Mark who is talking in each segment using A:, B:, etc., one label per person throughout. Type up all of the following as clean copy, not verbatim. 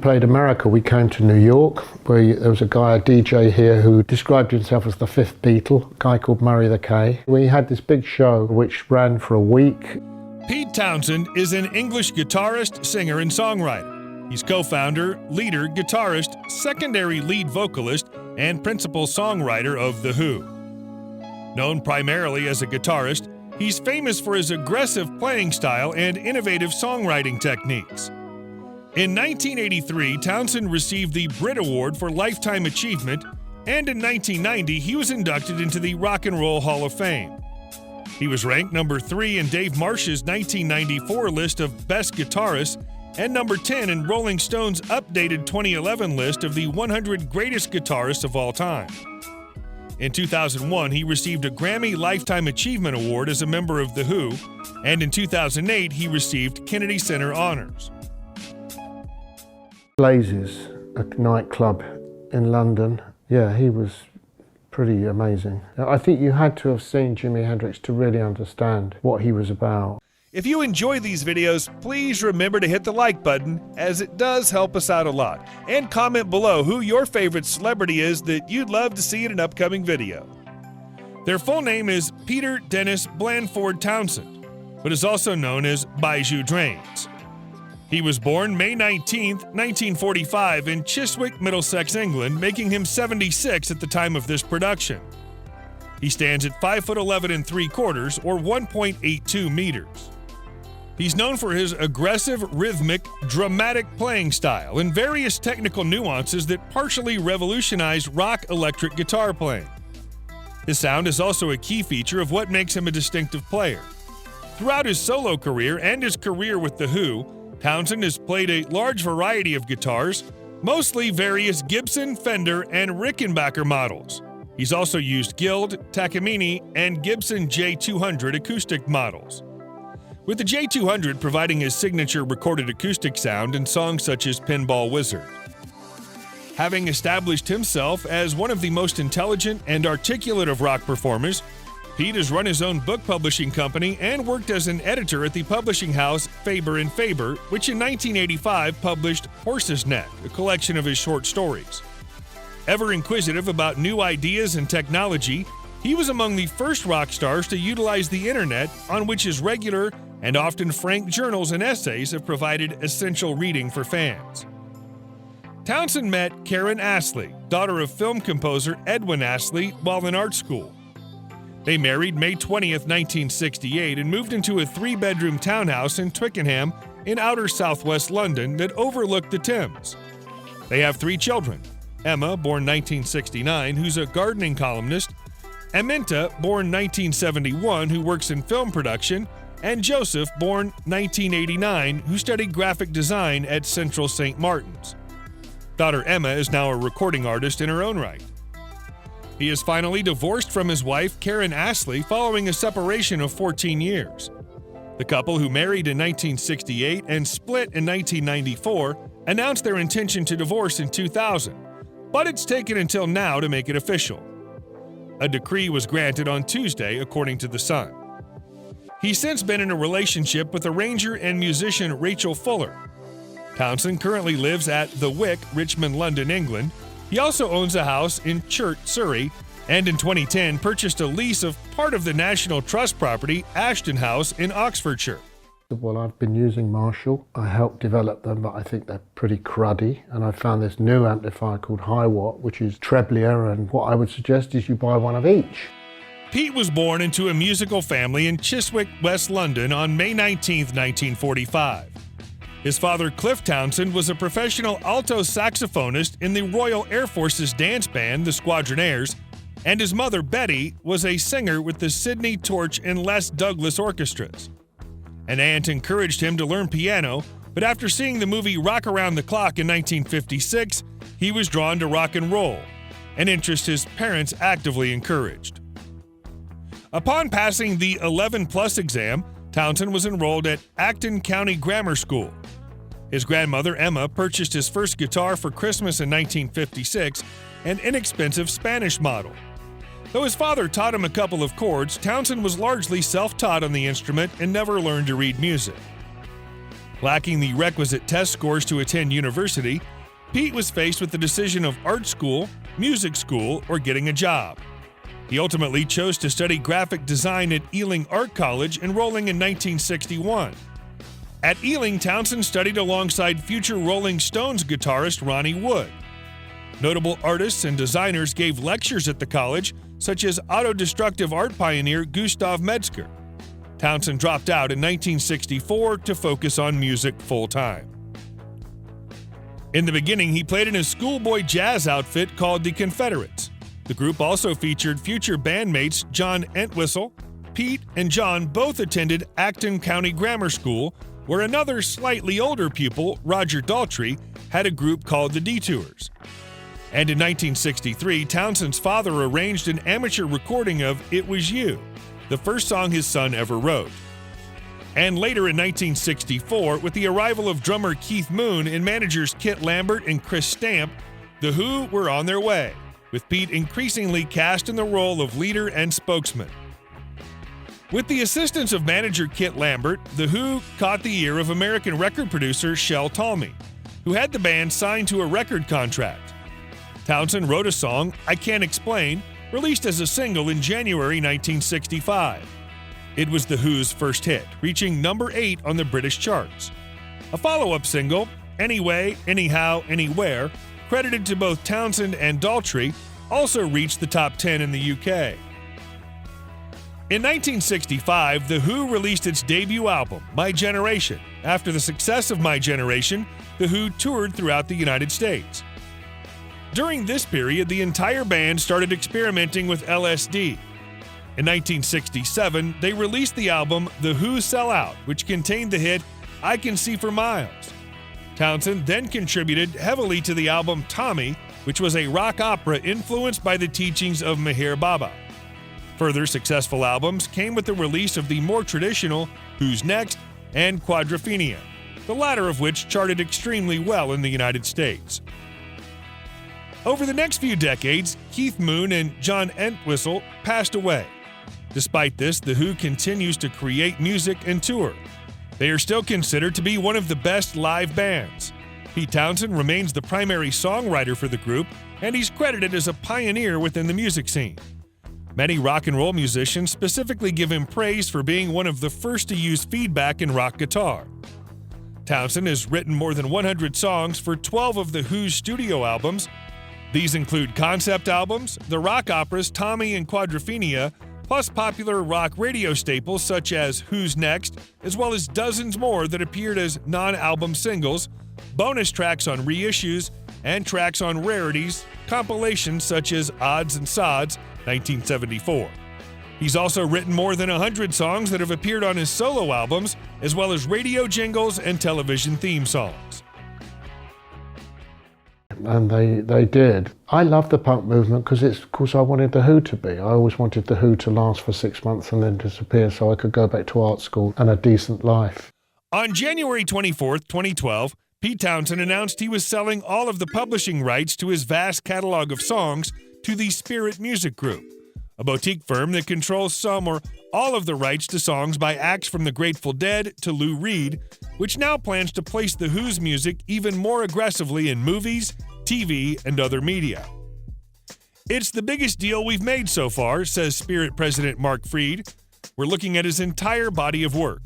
A: played America, we came to New York, where there was a guy, a DJ here, who described himself as the fifth Beatle, a guy called Murray the K. We had this big show which ran for a week.
B: Pete Townshend is an English guitarist, singer, and songwriter. He's co-founder, leader, guitarist, secondary lead vocalist, and principal songwriter of The Who. Known primarily as a guitarist, he's famous for his aggressive playing style and innovative songwriting techniques. In 1983, Townshend received the Brit Award for Lifetime Achievement, and in 1990, he was inducted into the Rock and Roll Hall of Fame. He was ranked number 3 in Dave Marsh's 1994 list of Best Guitarists and number 10 in Rolling Stone's updated 2011 list of the 100 Greatest Guitarists of All Time. In 2001, he received a Grammy Lifetime Achievement Award as a member of The Who, and in 2008, he received Kennedy Center honors.
A: Blazes, a nightclub in London. Yeah, he was pretty amazing. I think you had to have seen Jimi Hendrix to really understand what he was about.
B: If you enjoy these videos, please remember to hit the like button, as it does help us out a lot. And comment below who your favorite celebrity is that you'd love to see in an upcoming video. Their full name is Peter Dennis Blandford Townshend, but is also known as Bijou Drains. He was born May 19, 1945 in Chiswick, Middlesex, England, making him 76 at the time of this production. He stands at 5'11" 3/4 or 1.82 meters. He's known for his aggressive, rhythmic, dramatic playing style and various technical nuances that partially revolutionized rock electric guitar playing. His sound is also a key feature of what makes him a distinctive player. Throughout his solo career and his career with The Who, Townshend has played a large variety of guitars, mostly various Gibson, Fender, and Rickenbacker models. He's also used Guild, Takamine, and Gibson J200 acoustic models, with the J200 providing his signature recorded acoustic sound in songs such as Pinball Wizard. Having established himself as one of the most intelligent and articulate of rock performers, Pete has run his own book publishing company and worked as an editor at the publishing house Faber & Faber, which in 1985 published Horse's Neck, a collection of his short stories. Ever inquisitive about new ideas and technology, he was among the first rock stars to utilize the internet, on which his regular and often frank journals and essays have provided essential reading for fans. Townshend met Karen Astley, daughter of film composer Edwin Astley, while in art school. They married May 20, 1968, and moved into a 3-bedroom townhouse in Twickenham in outer southwest London that overlooked the Thames. They have 3 children: Emma, born 1969, who's a gardening columnist, Aminta, born 1971, who works in film production, and Joseph, born 1989, who studied graphic design at Central St. Martin's. Daughter Emma is now a recording artist in her own right. He is finally divorced from his wife, Karen Astley, following a separation of 14 years. The couple, who married in 1968 and split in 1994, announced their intention to divorce in 2000, but it's taken until now to make it official. A decree was granted on Tuesday, according to The Sun. He's since been in a relationship with arranger and musician Rachel Fuller. Townshend currently lives at The Wick, Richmond, London, England. He also owns a house in Churt, Surrey, and in 2010 purchased a lease of part of the National Trust property, Ashton House, in Oxfordshire.
A: Well, I've been using Marshall. I helped develop them, but I think they're pretty cruddy. And I found this new amplifier called High Watt, which is treblier, and what I would suggest is you buy one of each.
B: Pete was born into a musical family in Chiswick, West London on May 19, 1945. His father, Cliff Townshend, was a professional alto saxophonist in the Royal Air Force's dance band, the Squadronaires, and his mother, Betty, was a singer with the Sydney Torch and Les Douglas orchestras. An aunt encouraged him to learn piano, but after seeing the movie Rock Around the Clock in 1956, he was drawn to rock and roll, an interest his parents actively encouraged. Upon passing the 11+ exam, Townshend was enrolled at Acton County Grammar School. His grandmother, Emma, purchased his first guitar for Christmas in 1956, an inexpensive Spanish model. Though his father taught him a couple of chords, Townshend was largely self-taught on the instrument and never learned to read music. Lacking the requisite test scores to attend university, Pete was faced with the decision of art school, music school, or getting a job. He ultimately chose to study graphic design at Ealing Art College, enrolling in 1961. At Ealing, Townshend studied alongside future Rolling Stones guitarist Ronnie Wood. Notable artists and designers gave lectures at the college, such as autodestructive art pioneer Gustav Metzger. Townshend dropped out in 1964 to focus on music full-time. In the beginning, he played in a schoolboy jazz outfit called the Confederates. The group also featured future bandmates John Entwistle. Pete and John both attended Acton County Grammar School, where another slightly older pupil, Roger Daltrey, had a group called the Detours. And in 1963, Townshend's father arranged an amateur recording of It Was You, the first song his son ever wrote. And later in 1964, with the arrival of drummer Keith Moon and managers Kit Lambert and Chris Stamp, The Who were on their way, with Pete increasingly cast in the role of leader and spokesman. With the assistance of manager Kit Lambert, The Who caught the ear of American record producer Shel Talmy, who had the band signed to a record contract. Townshend wrote a song, I Can't Explain, released as a single in January 1965. It was The Who's first hit, reaching number 8 on the British charts. A follow-up single, Anyway, Anyhow, Anywhere, credited to both Townshend and Daltrey, also reached the top 10 in the UK. In 1965, The Who released its debut album, My Generation. After the success of My Generation, The Who toured throughout the United States. During this period, the entire band started experimenting with LSD. In 1967, they released the album The Who Sell Out, which contained the hit I Can See for Miles. Townshend then contributed heavily to the album Tommy, which was a rock opera influenced by the teachings of Meher Baba. Further successful albums came with the release of the more traditional Who's Next and Quadrophenia, the latter of which charted extremely well in the United States. Over the next few decades, Keith Moon and John Entwistle passed away. Despite this, The Who continues to create music and tour. They are still considered to be one of the best live bands. Pete Townshend remains the primary songwriter for the group, and he's credited as a pioneer within the music scene. Many rock and roll musicians specifically give him praise for being one of the first to use feedback in rock guitar. Townshend has written more than 100 songs for 12 of The Who's studio albums. These include concept albums, the rock operas Tommy and Quadrophenia, plus popular rock radio staples such as Who's Next, as well as dozens more that appeared as non-album singles, bonus tracks on reissues, and tracks on rarities, compilations such as Odds and Sods, 1974. He's also written more than 100 songs that have appeared on his solo albums, as well as radio jingles and television theme songs.
A: And they did. I love the punk movement because it's, of course, I wanted The Who to be. I always wanted The Who to last for 6 months and then disappear so I could go back to art school and a decent life.
B: On January 24, 2012, Pete Townshend announced he was selling all of the publishing rights to his vast catalog of songs to the Spirit Music Group, a boutique firm that controls some or all of the rights to songs by acts from the Grateful Dead to Lou Reed, which now plans to place The Who's music even more aggressively in movies, TV, and other media. It's the biggest deal we've made so far, says Spirit President Mark Freed. We're looking at his entire body of work.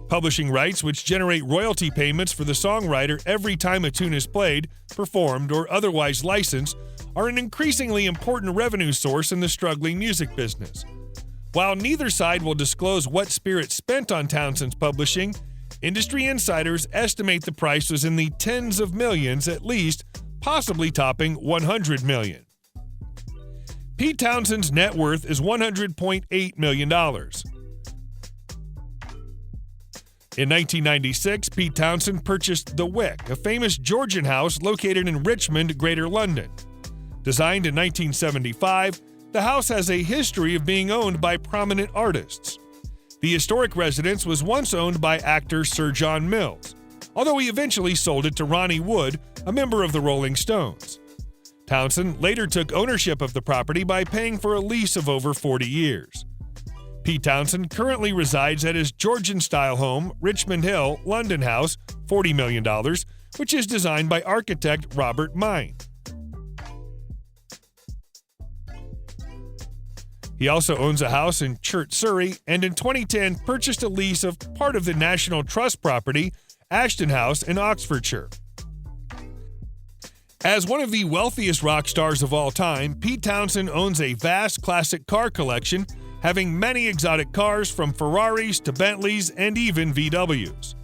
B: Publishing rights, which generate royalty payments for the songwriter every time a tune is played, performed, or otherwise licensed, are an increasingly important revenue source in the struggling music business. While neither side will disclose what Spirit spent on Townshend's publishing, industry insiders estimate the price was in the tens of millions at least, possibly topping $100 million. Pete Townshend's net worth is $100.8 million. In 1996, Pete Townshend purchased The Wick, a famous Georgian house located in Richmond, Greater London. Designed in 1975, the house has a history of being owned by prominent artists. The historic residence was once owned by actor Sir John Mills, although he eventually sold it to Ronnie Wood, a member of the Rolling Stones. Townshend later took ownership of the property by paying for a lease of over 40 years. Pete Townshend currently resides at his Georgian-style home, Richmond Hill, London House, $40 million, which is designed by architect Robert Mine. He also owns a house in Churt, Surrey, and in 2010 purchased a lease of part of the National Trust property, Ashton House in Oxfordshire. As one of the wealthiest rock stars of all time, Pete Townshend owns a vast classic car collection, having many exotic cars from Ferraris to Bentleys and even VWs.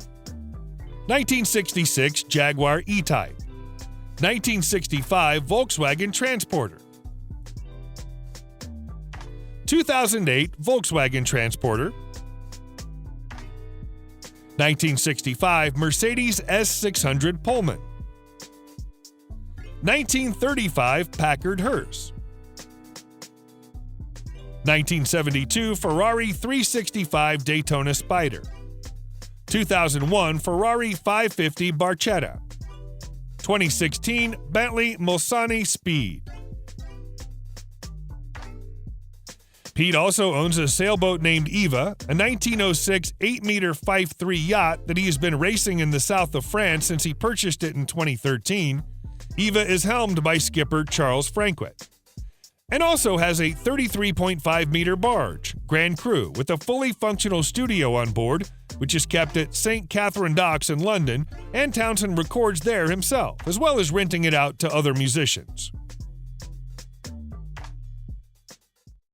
B: 1966 Jaguar E-Type. 1965 Volkswagen Transporter. 2008 Volkswagen Transporter. 1965 Mercedes S600 Pullman. 1935 Packard Hearse. 1972 Ferrari 365 Daytona Spider. 2001 Ferrari 550 Barchetta. 2016 Bentley Mulsanne Speed. Pete also owns a sailboat named Eva, a 1906 8-meter 5'3" yacht that he has been racing in the south of France since he purchased it in 2013. Eva is helmed by skipper Charles Franquet. And also has a 33.5-meter barge, Grand Cru, with a fully functional studio on board, which is kept at St. Catherine Docks in London, and Townshend records there himself, as well as renting it out to other musicians.